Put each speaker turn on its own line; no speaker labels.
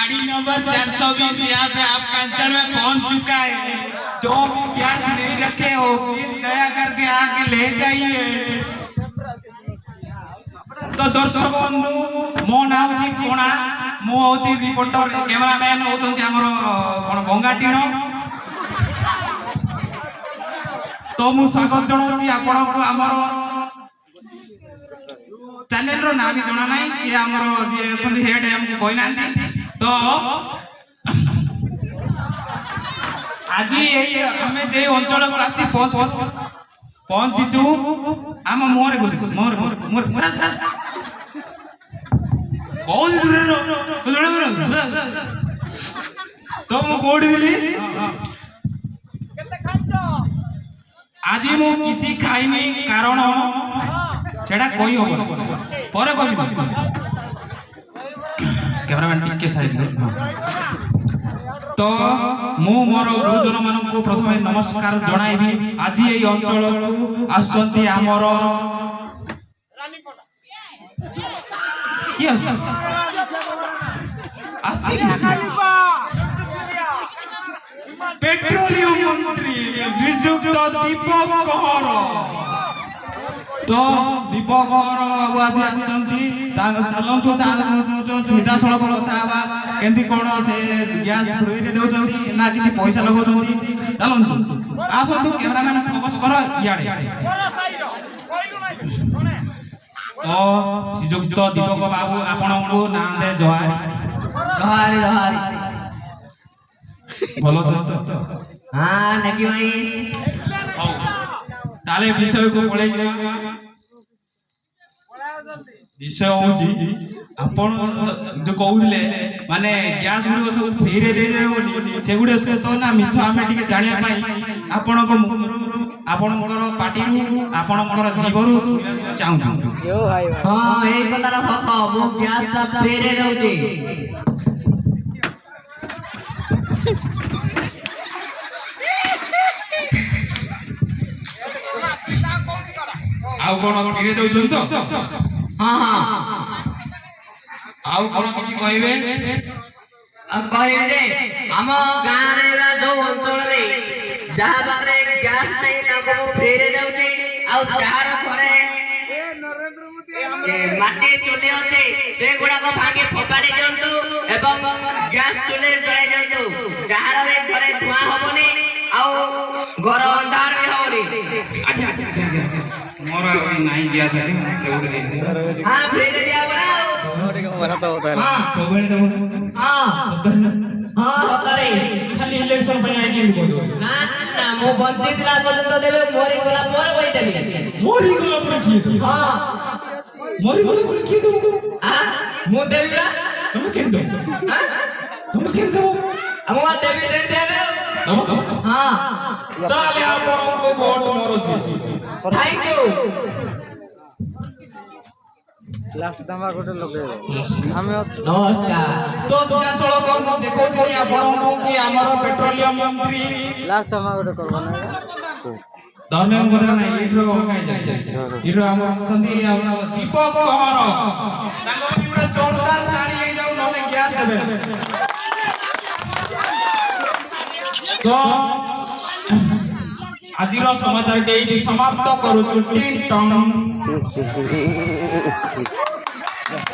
गाड़ी नंबर 420 यहाँ पे आपका अंचल में पहुंच चुका है। जो भी गैस नहीं रखे हो दया करके आके ले जाइए। तो दर्शक बंधु मो ना होची कोणा मो होची रिपोर्टर कैमरामैन होचंती हमर कोन भंगाटीण। तो मु स्वागत जणाउची आपण को हमर चैनल रो ना भी जणा नाही कि हमर जे अछंती हेड हमको कोइ नांती। तो आज ये हमें जे अंचल को आसी पहुंचीचु आम मोरे घुस मोर बहुत दूर तो मु कोडी दिली आज मु किछि खाइनी कारण सेडा कोई हो परे कोई कैमरामैन टिके साइड तो मु मोर गुरुजन मान को प्रथम नमस्कार जणाइबी। आज ये अंचल को आसचंती हमर पेट्रोलियम मंत्री नियुक्त दीपक कहर। तो दीपक कहर आज आसचंती चलतु सीधा सड़क कथा हवा केंती कोन से गैस फ्री रे देउचंती ना किछि पैसा लगौचंती चलतु आसतु कैमरामैन फोकस कर इयाडे। तो श्रीयुक्त दीपक बाबू आपण को नाम दे जवार जवार जवार बोलो तो हां नेकी भाई ताले विषय को पढे विषय होची आपण जो कहउले माने गैस गुडो सब फ्री रे दे देबोनी से गुडो तो ना मिछ हमें ठीक जानिया पई आपण को आपणकर पार्टी आपणकर जीवरु चाहू
यो भाई हां ए कतारा सत मो गैस ता फ्री रे दउची
आउ कोन फ्री रे दउछन तो
हां हां
आउ कोन किछि कहबे
कहबे रे हम गां रे जो अंचल रे जहां बारे गैस नहीं ना को फ्री रे दउची आ जहार घरे माटी चुले अछि से गुडा को भागे फोपाडी जंतु एवं गैस चुले जळे जंतु जहार रे घरे धुआं होबनी आ घर अंधार भी होबनी। अच्छा
मोर नाही गैस है तेउड दे
हां फ्री दे दिया बना
मला तो होता है
हां सोबळे दे
हां हां होता रे
खाली इलेक्शन पे आई के बोल
ना ना मो बंचित दिला पर्यंत देबे मोरी गला पर वही देबे
मोरी गला पर की
हां
मोरी गला पर की दो
हां मो देबीला
तुम के दो
हां
तुम से दो
हम देबी दे दे
तुम
हां
ताले आपण को वोट मोरो छी
थैंक यू
लास्ट दमा गोटे लगे हमें
नमस्कार
तो सीधा सड़क को देखो थी आपण को कि हमर पेट्रोलियम मंत्री
लास्ट दमा गोटे करबना
धर्मेम बदला नहीं इरो काई जाय इरो हम छंदी हम दीपक कहर ताको पिबड़ा जोरदार ताड़ी हे जाऊ नले गैस देबे। तो आजिर समाचार के समाप्त करू टिन टंग।